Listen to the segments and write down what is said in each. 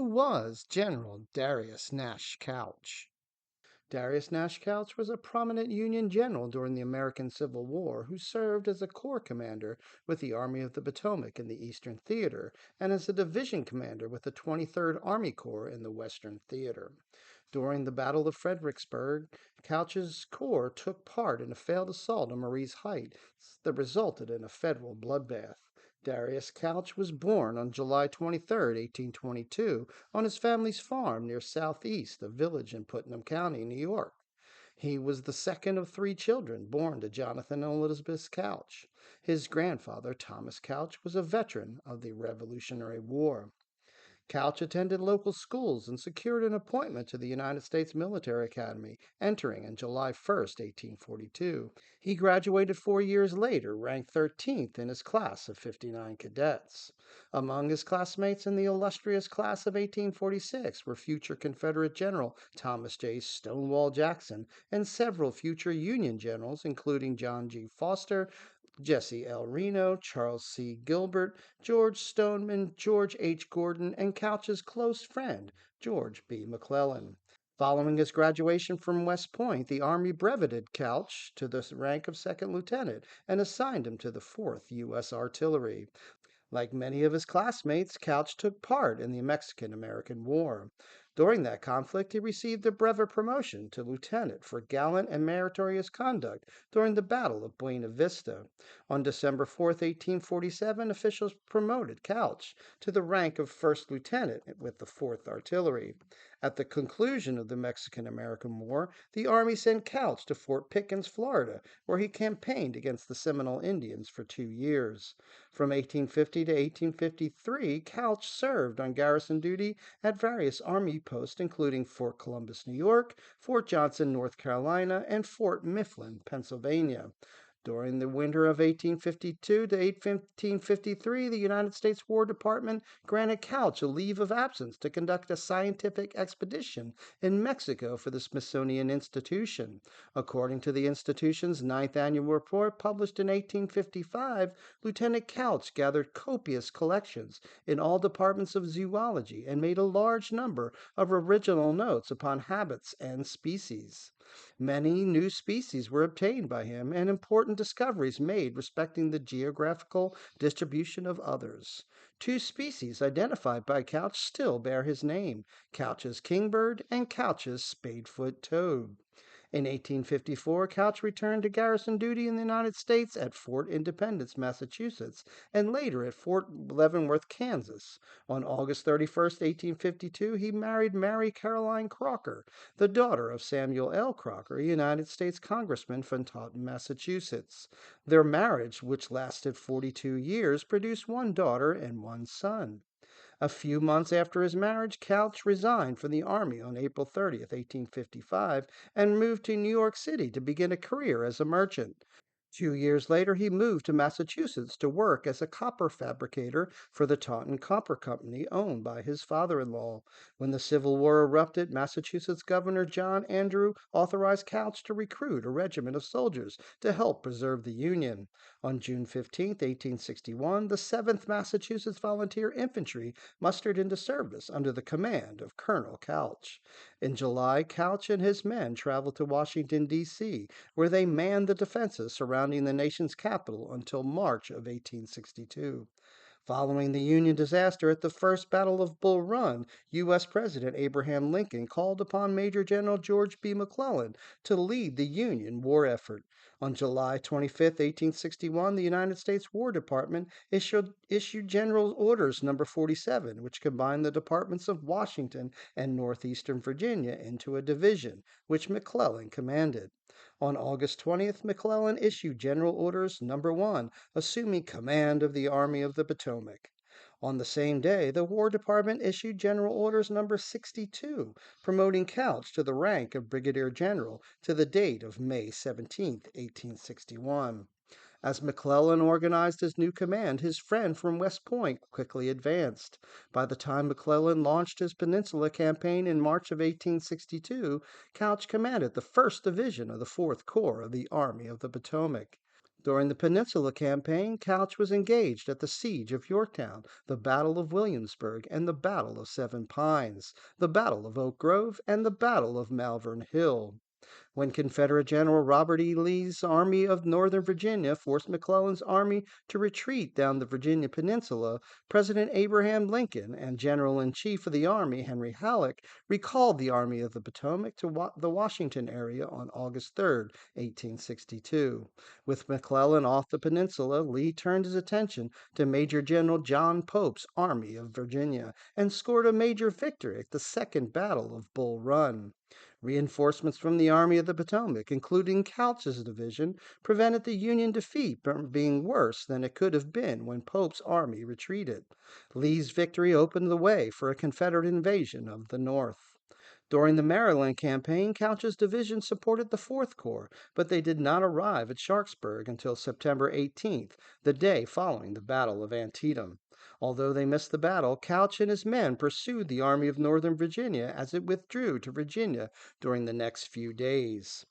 Who was General Darius Nash Couch? Darius Nash Couch was a prominent Union general during the American Civil War who served as a corps commander with the Army of the Potomac in the Eastern Theater and as a division commander with the 23rd Army Corps in the Western Theater. During the Battle of Fredericksburg, Couch's corps took part in a failed assault on Marye's Heights that resulted in a federal bloodbath. Darius Couch was born on July 23, 1822, on his family's farm near southeast, a village in Putnam County, New York. He was the second of three children born to Jonathan and Elizabeth Couch. His grandfather, Thomas Couch, was a veteran of the Revolutionary War. Couch attended local schools and secured an appointment to the United States Military Academy, entering on July 1, 1842. He graduated 4 years later, ranked 13th in his class of 59 cadets. Among his classmates in the illustrious class of 1846 were future Confederate General Thomas J. Stonewall Jackson and several future Union generals, including John G. Foster, Jesse L. Reno, Charles C. Gilbert, George Stoneman, George H. Gordon, and Couch's close friend, George B. McClellan. Following his graduation from West Point, the Army breveted Couch to the rank of second lieutenant and assigned him to the 4th U.S. Artillery. Like many of his classmates, Couch took part in the Mexican-American War. During that conflict, he received a brevet promotion to lieutenant for gallant and meritorious conduct during the Battle of Buena Vista. On December 4, 1847, officials promoted Couch to the rank of first lieutenant with the 4th Artillery. At the conclusion of the Mexican-American War, the Army sent Couch to Fort Pickens, Florida, where he campaigned against the Seminole Indians for 2 years. From 1850 to 1853, Couch served on garrison duty at various Army posts, including Fort Columbus, New York, Fort Johnson, North Carolina, and Fort Mifflin, Pennsylvania. During the winter of 1852 to 1853, the United States War Department granted Couch a leave of absence to conduct a scientific expedition in Mexico for the Smithsonian Institution. According to the institution's 9th annual report published in 1855, Lieutenant Couch gathered copious collections in all departments of zoology and made a large number of original notes upon habits and species. Many new species were obtained by him, and important discoveries made respecting the geographical distribution of others. 2 species identified by Couch still bear his name, Couch's kingbird and Couch's spadefoot toad. In 1854, Couch returned to garrison duty in the United States at Fort Independence, Massachusetts, and later at Fort Leavenworth, Kansas. On August 31, 1852, he married Mary Caroline Crocker, the daughter of Samuel L. Crocker, a United States congressman from Taunton, Massachusetts. Their marriage, which lasted 42 years, produced 1 daughter and 1 son. A few months after his marriage, Couch resigned from the Army on April 30, 1855, and moved to New York City to begin a career as a merchant. 2 years later, he moved to Massachusetts to work as a copper fabricator for the Taunton Copper Company owned by his father-in-law. When the Civil War erupted, Massachusetts Governor John Andrew authorized Couch to recruit a regiment of soldiers to help preserve the Union. On June 15, 1861, the 7th Massachusetts Volunteer Infantry mustered into service under the command of Colonel Couch. In July, Couch and his men traveled to Washington, D.C., where they manned the defenses surrounding the nation's capital until March of 1862. Following the Union disaster at the First Battle of Bull Run, U.S. President Abraham Lincoln called upon Major General George B. McClellan to lead the Union war effort. On July 25, 1861, the United States War Department issued General Orders No. 47, which combined the departments of Washington and northeastern Virginia into a division, which McClellan commanded. On August 20th, McClellan issued General Orders No. 1, assuming command of the Army of the Potomac. On the same day, the War Department issued General Orders No. 62, promoting Couch to the rank of Brigadier General to the date of May 17, 1861. As McClellan organized his new command, his friend from West Point quickly advanced. By the time McClellan launched his Peninsula campaign in March of 1862, Couch commanded the 1st Division of the 4th Corps of the Army of the Potomac. During the Peninsula Campaign, Couch was engaged at the Siege of Yorktown, the Battle of Williamsburg, and the Battle of Seven Pines, the Battle of Oak Grove, and the Battle of Malvern Hill. When Confederate General Robert E. Lee's Army of Northern Virginia forced McClellan's army to retreat down the Virginia Peninsula, President Abraham Lincoln and General in Chief of the Army Henry Halleck recalled the Army of the Potomac to the Washington area on August 3, 1862. With McClellan off the peninsula, Lee turned his attention to Major General John Pope's Army of Virginia and scored a major victory at the Second Battle of Bull Run. Reinforcements from the Army of the Potomac, including Couch's division, prevented the Union defeat from being worse than it could have been when Pope's army retreated. Lee's victory opened the way for a Confederate invasion of the North. During the Maryland campaign, Couch's division supported the Fourth Corps, but they did not arrive at Sharpsburg until September 18th, the day following the Battle of Antietam. Although they missed the battle, Couch and his men pursued the Army of Northern Virginia as it withdrew to Virginia during the next few days.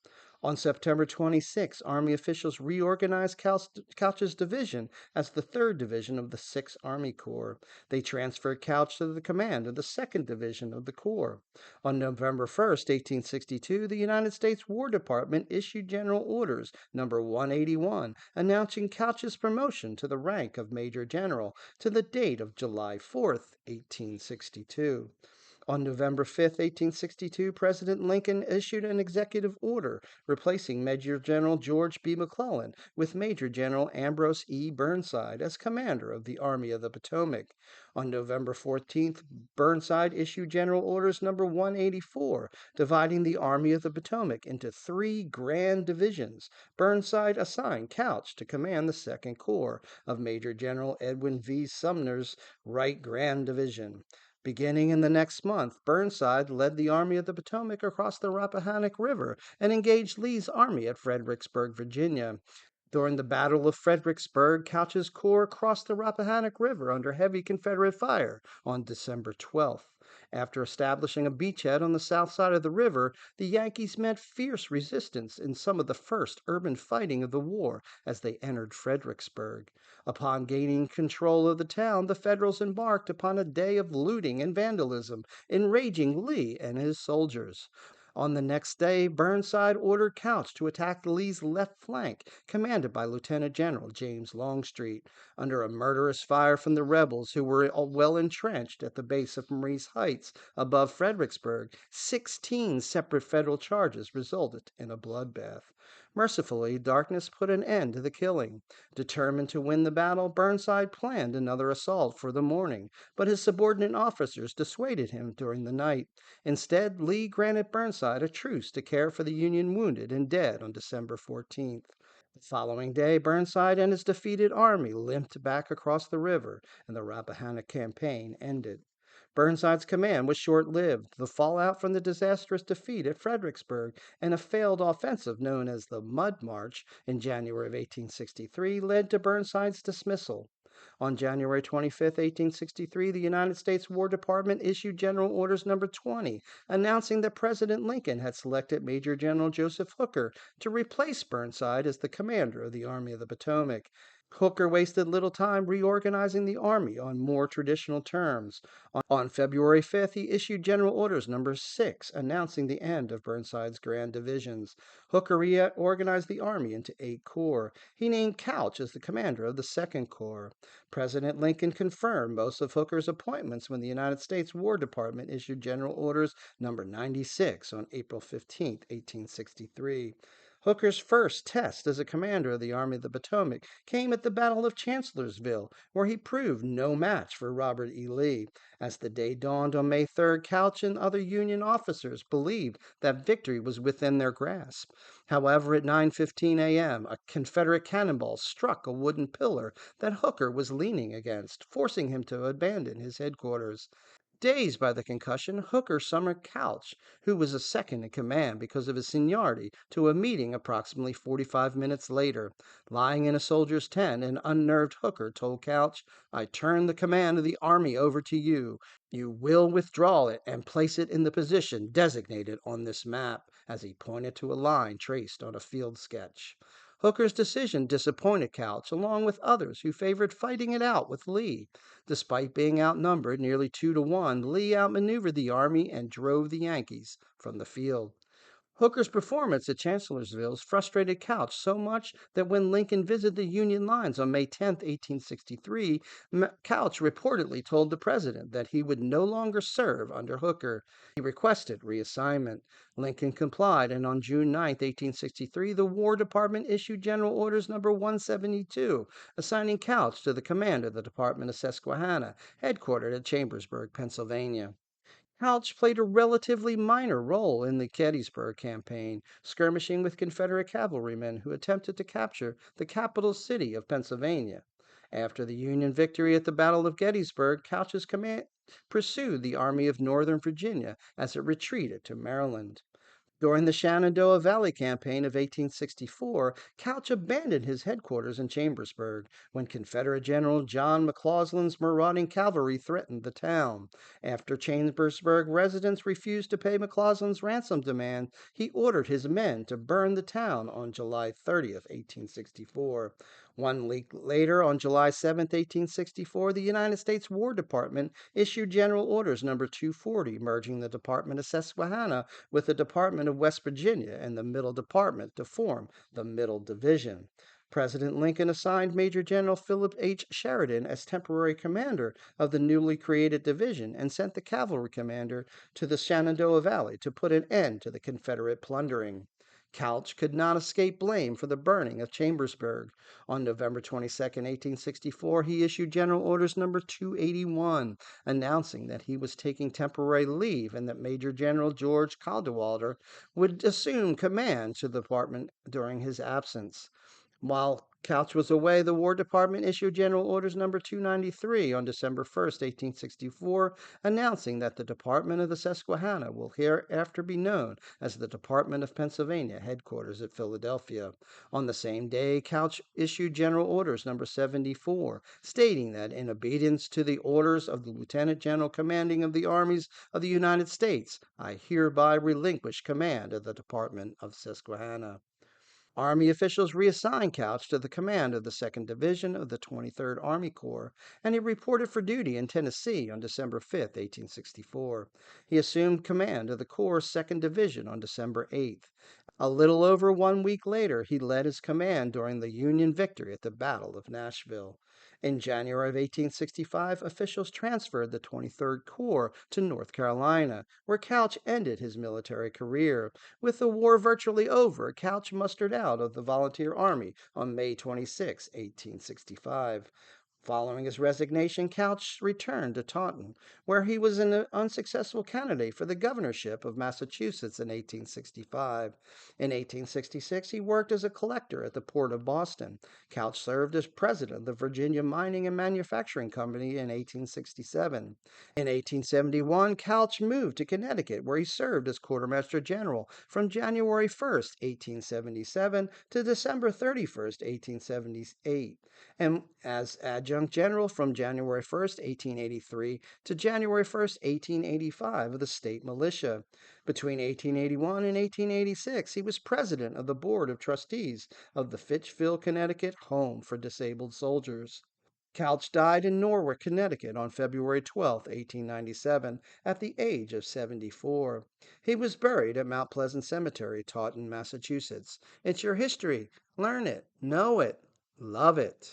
On September 26, Army officials reorganized Couch's division as the 3rd Division of the 6th Army Corps. They transferred Couch to the command of the 2nd Division of the Corps. On November 1st, 1862, the United States War Department issued General Orders number 181, announcing Couch's promotion to the rank of Major General to the date of July 4th, 1862. On November 5, 1862, President Lincoln issued an executive order replacing Major General George B. McClellan with Major General Ambrose E. Burnside as commander of the Army of the Potomac. On November 14th, Burnside issued General Orders number 184, dividing the Army of the Potomac into 3 grand divisions. Burnside assigned Couch to command the 2nd Corps of Major General Edwin V. Sumner's Right Grand Division. Beginning in the next month, Burnside led the Army of the Potomac across the Rappahannock River and engaged Lee's army at Fredericksburg, Virginia. During the Battle of Fredericksburg, Couch's corps crossed the Rappahannock River under heavy Confederate fire on December 12th. After establishing a beachhead on the south side of the river, the Yankees met fierce resistance in some of the first urban fighting of the war as they entered Fredericksburg. Upon gaining control of the town, the Federals embarked upon a day of looting and vandalism, enraging Lee and his soldiers. On the next day, Burnside ordered Couch to attack Lee's left flank, commanded by Lieutenant General James Longstreet. Under a murderous fire from the rebels, who were well entrenched at the base of Marye's Heights above Fredericksburg, 16 separate Federal charges resulted in a bloodbath. Mercifully, darkness put an end to the killing. Determined to win the battle, Burnside planned another assault for the morning, but his subordinate officers dissuaded him during the night. Instead, Lee granted Burnside a truce to care for the Union wounded and dead on December 14th. The following day, Burnside and his defeated army limped back across the river, and the Rappahannock campaign ended. Burnside's command was short-lived. The fallout from the disastrous defeat at Fredericksburg and a failed offensive known as the Mud March in January of 1863 led to Burnside's dismissal. On January 25, 1863, the United States War Department issued General Orders number 20, announcing that President Lincoln had selected Major General Joseph Hooker to replace Burnside as the commander of the Army of the Potomac. Hooker wasted little time reorganizing the Army on more traditional terms. On February 5th, he issued General Orders number 6, announcing the end of Burnside's grand divisions. Hooker reorganized the Army into 8 corps. He named Couch as the commander of the 2nd Corps. President Lincoln confirmed most of Hooker's appointments when the United States War Department issued General Orders number 96 on April 15, 1863. Hooker's first test as a commander of the Army of the Potomac came at the Battle of Chancellorsville, where he proved no match for Robert E. Lee. As the day dawned on May 3rd, Couch and other Union officers believed that victory was within their grasp. However, at 9:15 a.m., a Confederate cannonball struck a wooden pillar that Hooker was leaning against, forcing him to abandon his headquarters. Dazed by the concussion, Hooker summoned Couch, who was a second in command because of his seniority, to a meeting approximately 45 minutes later. Lying in a soldier's tent, an unnerved Hooker told Couch, "I turn the command of the army over to you. You will withdraw it and place it in the position designated on this map," as he pointed to a line traced on a field sketch. Hooker's decision disappointed Couch, along with others who favored fighting it out with Lee. Despite being outnumbered nearly 2-1, Lee outmaneuvered the Army and drove the Yankees from the field. Hooker's performance at Chancellorsville frustrated Couch so much that when Lincoln visited the Union lines on May 10, 1863, Couch reportedly told the president that he would no longer serve under Hooker. He requested reassignment. Lincoln complied, and on June 9, 1863, the War Department issued General Orders No. 172, assigning Couch to the command of the Department of Susquehanna, headquartered at Chambersburg, Pennsylvania. Couch played a relatively minor role in the Gettysburg campaign, skirmishing with Confederate cavalrymen who attempted to capture the capital city of Pennsylvania. After the Union victory at the Battle of Gettysburg, Couch's command pursued the Army of Northern Virginia as it retreated to Maryland. During the Shenandoah Valley campaign of 1864, Couch abandoned his headquarters in Chambersburg when Confederate General John McCausland's marauding cavalry threatened the town. After Chambersburg residents refused to pay McCausland's ransom demand, he ordered his men to burn the town on July 30th, 1864. 1 week later, on July 7th, 1864, the United States War Department issued General Orders No. 240, merging the Department of Susquehanna with the Department of West Virginia and the Middle Department to form the Middle Division. President Lincoln assigned Major General Philip H. Sheridan as temporary commander of the newly created division and sent the cavalry commander to the Shenandoah Valley to put an end to the Confederate plundering. Couch could not escape blame for the burning of Chambersburg. On November 22, 1864, he issued General Orders No. 281, announcing that he was taking temporary leave and that Major General George Cadwalader would assume command to the department during his absence. While Couch was away, the War Department issued General Orders No. 293 on December 1st, 1864, announcing that the Department of the Susquehanna will hereafter be known as the Department of Pennsylvania, headquarters at Philadelphia. On the same day, Couch issued General Orders No. 74, stating that in obedience to the orders of the Lieutenant General commanding of the armies of the United States, I hereby relinquish command of the Department of Susquehanna. Army officials reassigned Couch to the command of the 2nd Division of the 23rd Army Corps, and he reported for duty in Tennessee on December 5, 1864. He assumed command of the Corps' 2nd Division on December 8th. A little over 1 week later, he led his command during the Union victory at the Battle of Nashville. In January of 1865, officials transferred the 23rd Corps to North Carolina, where Couch ended his military career. With the war virtually over, Couch mustered out of the Volunteer Army on May 26, 1865. Following his resignation, Couch returned to Taunton, where he was an unsuccessful candidate for the governorship of Massachusetts in 1865. In 1866, he worked as a collector at the port of Boston. Couch served as president of the Virginia Mining and Manufacturing Company in 1867. In 1871, Couch moved to Connecticut, where he served as quartermaster general from January 1st, 1877 to December 31st, 1878, and as adjutant general from January 1st, 1883 to January 1st, 1885 of the state militia. Between 1881 and 1886, he was president of the Board of Trustees of the Fitchville, Connecticut Home for Disabled Soldiers. Couch died in Norwalk, Connecticut on February 12, 1897, at the age of 74. He was buried at Mount Pleasant Cemetery, Taunton, Massachusetts. It's your history. Learn it, know it, love it.